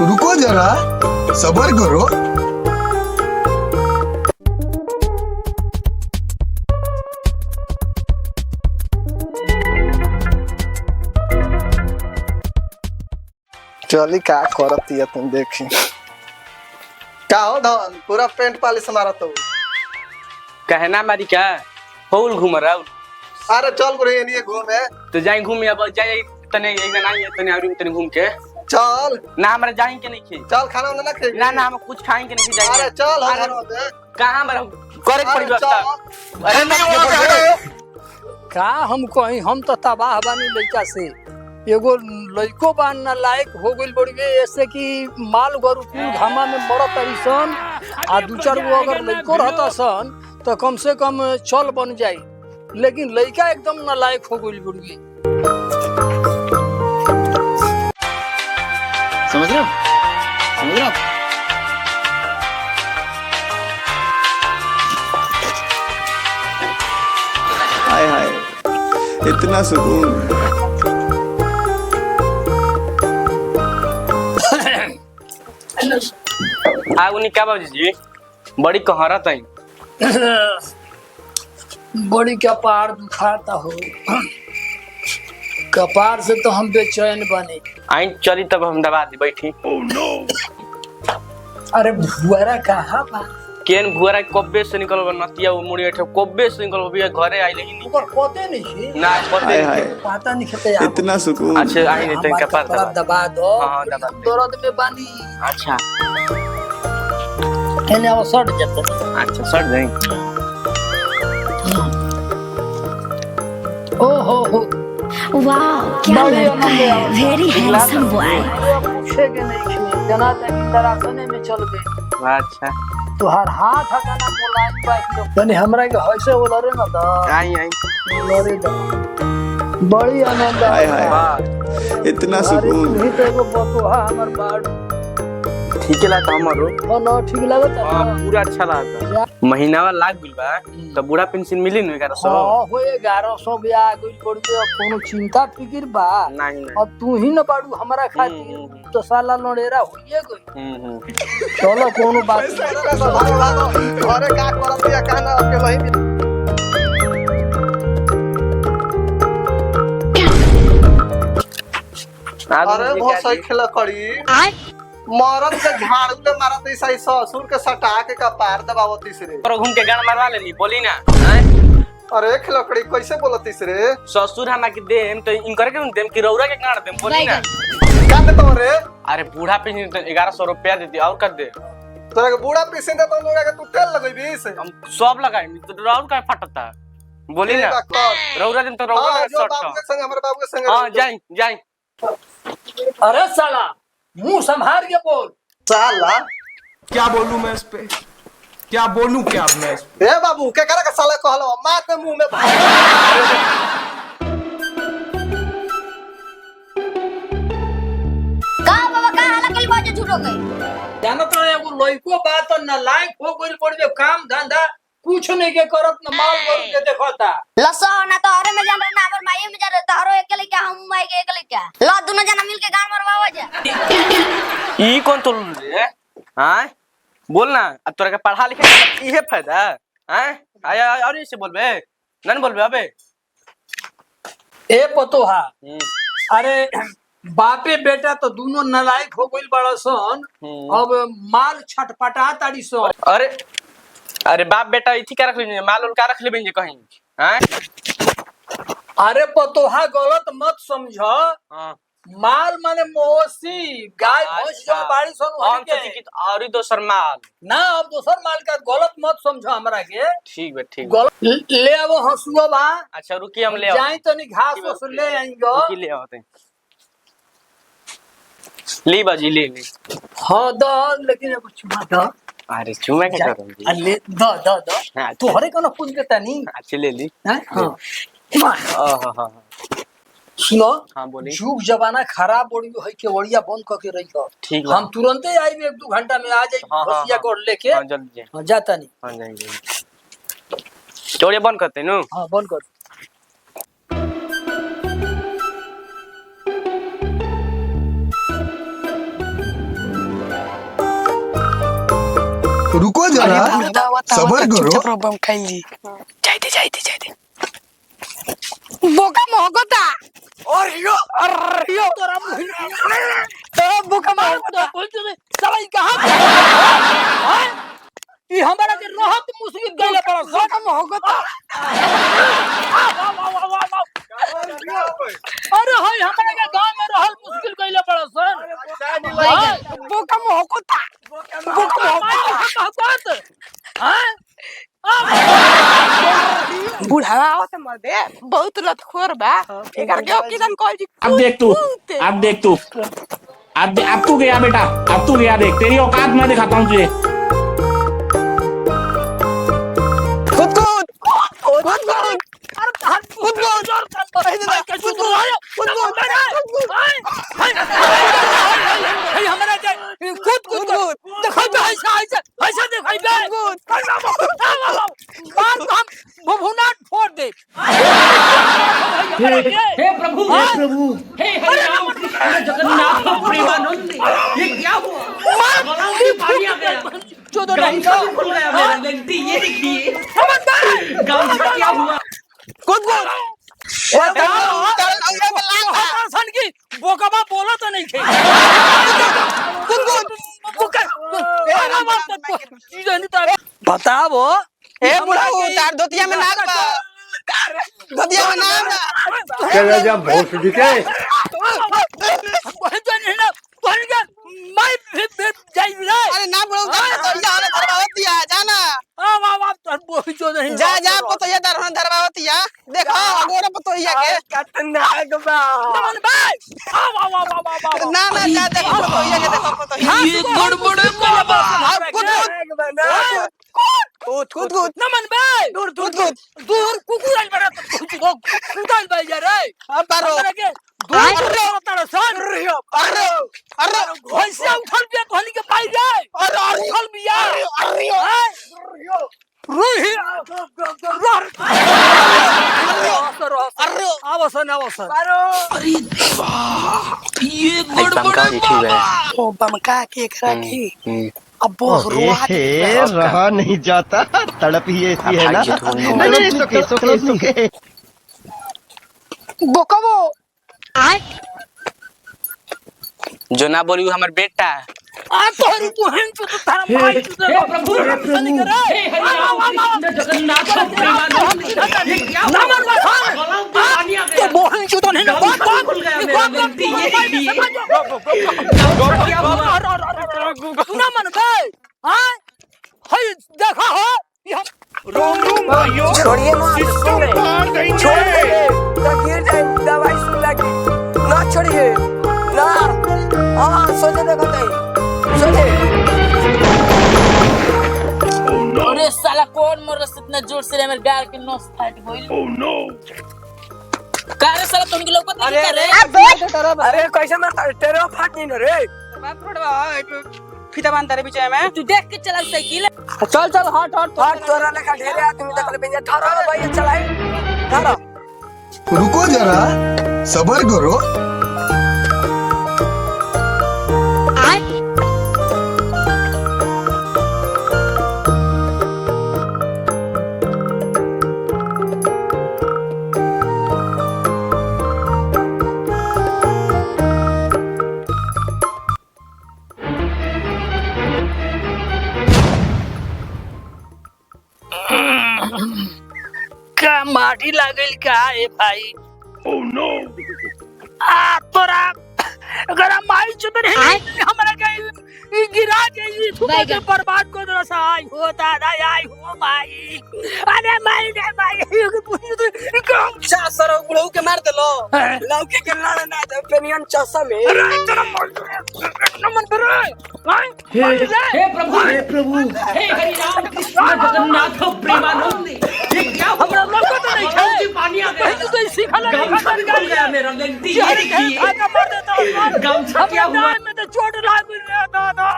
रुको जरा, सबर करो। चली का करती है तुम देखी का हो धन पूरा पेंट पालिश मारा तो कहना मारी क्या फूल घूम रहा हूँ। अरे चल बुढ़े नहीं घूमे तो जाए घूम अब जाए तने एक दिन आई तने और तने घूम के चल ना हमरा जाएंगे नहीं खी चल खाना वाना ना खाएंगे ना हम कुछ खाएंगे नहीं जाएंगे। अरे चल हो घर में कहां हमरा करे पड़ी व्यवस्था। अरे नहीं का हम कहीं हम तो तबाह बानी लड़का से एगो लड़को बान ना लायक हो गइल बड़वे ऐसे कि माल गरु कुल घामा में मरत तरीसन आ दू चार गो अगर लड़को रहता सन तो कम से कम चल बन जाई लेकिन लड़का एकदम ना लायक हो गइल बड़वे। समझ रहे हो हाय हाय इतना सुकून। आगुनी क्या बाबू जी बड़ी कहरत है बड़ी कपार दुखाता हो कपार से तो हम बेचैन बने। आई चली तब हम दबा दी बैठी। अरे भुआरा कहाँ बा केन भुआरा कब्बे से निकल नतिया वो मुड़ी बैठे कब्बे से निकल भी घरे आई लेकिन ओकर पते नहीं है ना पते हाय पता नहीं खेते आप इतना सुकून। अच्छा आई नहीं तो कपार कपड़ा दबा दो हाँ, दबा दे। दर्द में बानी अच्छा एने वो सट जाता अच्छा सट जाए। ओ हो वाह क्या लड़का है वेरी हैंडसम बॉय। पूछे के नहीं खे जना तक दरासने में चल गए अच्छा तुहार हाथ हकाना मोलाइन बाइक लो तने हमरा के हइसे बोलरे न द आई आई बोलरे द बड़ी आनंद हाय हाय वाह इतना सुकून। तू ही तो एगो बतुहा हमर बाड़ ठीक लगा हमरो न ठीक लागत हां पूरा अच्छा लगा महीनावा लाग गेल बा तो बूढ़ा पेंशन मिली न 1100 हां हो 1100 भी आ गइल पड़ते अब कोनो चिंता फिकिर बा नहीं अब तू ही न बाड़ू हमरा खातिर तो साला लड़ेरा होइए गई चलो कोनो बात अरे का करती है कहना आपके वही अरे बहुत सही खेला करी मरद के झाड़ू ले मारत ऐसा ससुर के सटा के कपार दबावती से रे और घूम के गान मारवा लेनी बोली ना अरे खिलकड़ी कैसे बोलती से रे ससुर हम के देम तो इनकर के देम कि रौरा के गाड़ देम बोली ना का दे तो रे अरे बूढ़ा पेंशन 1100 रुपया देती और कर दे तोरा के बूढ़ा पीसे दे तो लोग के तू तेल लगेबी से हम सब लगाई तो रौर का फटता बोली ना रौरा देम तो रौरा जो शॉट बाबू के संग हमरे बाबू के संग हां जाई जाई अरे साला मुंह संभाल के बोल साला क्या बोलूं मैं इस पे क्या बोलूं क्या मैं इस पे ए बाबू के करे के साला कहलो मार के मुंह में भाई का बाबा का हाला कल बाजे झूठो गए जानत रहे एगो लइको बात न लायक हो गइल पड़बे काम धंधा कुछ नहीं के करत न माल गरु के देखता लसो ना तो अरे में जान रहे ना हमर माई में जा रहे तारो अकेले क्या हम माई के अकेले क्या ला दोनों जना मिल के गान मरवावा जा ई कौन तो रे हां बोल ना अब तोरा के पढ़ा लिखा के इहे फायदा हैं आया और इसे बोलबे नन बोलबे अबे ए पतोहा अरे बापे बेटा तो दोनों नालायक हो गइल बड़ा सन अब माल छटपटा ताड़ी सन अरे अरे बाप बेटा इथी का रख ले माल उल का रख ले बेंजे कहीं हैं अरे पतोहा गलत मत समझ हां माल माने मौसी गाय भैंस जो बाड़ी सन हम वही तो के की और दोसर माल ना अब दोसर माल का गलत मत समझो हमरा के ठीक बे ठीक बे। गलत ले आवो हसुआ बा अच्छा रुकी हम ले आओ जाई तनी घास उस ले आएंगे रुकी ले आओ ते ली बाजी ले ले हां द लेकिन एगो चुमा द अरे चुमे के करूंगी अरे द हाँ, तोहरे कोनो पूछ देता नहीं अच्छे ले ली हां हां हां सुनो हां बोली जुग जमाना खराब बोड़ी है के ओड़िया बंद करके रही हो ठीक बा हम तुरंते आइबे 1-2 घंटा में आ जाई हाँ, बसिया हाँ, कोड लेके हां जल्दी हां जाता नहीं हां जाएंगे चोड़े बंद करते नु हां बंद कर रुको जरा सबर करो बोका मोहगता और यो तोरा तो बोका मोहगता बोल दे सवाई कहां हां ई हमरा के रहत मुसीबत गइले पर बोका मोहगता अरे हाय हमरा के गांव में रहल मुश्किल गइले पर सर बोका मोहगता हां बुढ़ावा आवत मर्दे बहुत लतखोर बा एकर के किदन कॉल जी अब देख तू अब तू गया बेटा, अब तू गया, देख तेरी औकात मैं दिखाता हूँ तुझे। हे प्रभु हे प्रभु हे हरि राम कृष्ण जगन्नाथ प्रेमानंद, ये क्या हुआ? गलाव में पानी आ गया, गामछा भी खुल गया मेरा लगती, ये देखिए गामछा क्या हुआ? बोकबा बोला तो नहीं थे बताओ ए बुढ़ाऊ तार धोतिया में नाक बा, धोतिया में नाक बा चल जा भोस दिखे अरे ना बुढ़ाऊ धोतिया वाला धरवावतिया जाना जा जा पतोया धरवावतिया देखो अगोरा पतोया के खतरनाक बा ना ना जा देखो पतोया के देखो पतोया ये गड़बड़ बाबा कूद नमन भाई दूर कुकुर आइल बड़ा कुकुर भाई जा रे अब पारो दूर तारा सन अरे भैंसिया उठल बिया तोहनी के पाई जाए अरे उठल बिया रोही आवसन अरे ये गड़बड़ बाबा ओ बमका के एकरा की अब बहुत रोहा रहा नहीं जाता, तड़प ही ऐसी है ना। सुखे बोकबो जो ना बोली वो हमार बेटा आ तोहरी बहन तो तारा माई हे प्रभु हे हरि राम कृष्ण जगन्नाथ प्रेमानंद, ये क्या हुआ? नमन बसान गलाव में पानी आ गया, तो बहन चो तो नहीं ना गामछा खुल गया मेरा लगती, ये देखिए गामछा क्या हुआ? नमन भाई हां हई देखा हो छोड़िए ना छोड़ दे तो गिर जाए, दवाई सुन लगी ना छोड़िए ना हां सोचे देखो सोचे अरे साला कौन मर रहा इतना जोर से मेरे गाल के नस फाट गइल। ओह नो कारे साला तुम के लोग नहीं कर रहे? अरे कैसे मैं तेरे फाट नहीं रे बाप रोडवा फीता बांध रे बीच में, तू देख के चला साइकिल। चल हट तोरा लेखा ढेरे आदमी तक ले ठहरो भाई चलाए ठहरो रुको जरा सबर करो का माटी लागल का ए भाई ओह नो आ तोरा अगर माई चुदर है हमरा के ई गिरा के ई थुके के बर्बाद कर दो साई हो दादा आई हो माई अरे माई रे माई चा सर उड़ऊ के मार देलो लौके के लड़ ना दे पेनियन चसा में अरे तेरा नमन बरे हे प्रभु हे हरि राम कृष्ण जगन्नाथ प्रेमानंद, ये क्या हुआ? हमरा लोग तो नहीं गलाव में पानी आ गया, तू तो सिखला गामछा भी खुल गया मेरा लगती, ये देखिए गामछा क्या हुआ? में तो चोट लाग गई रे दादा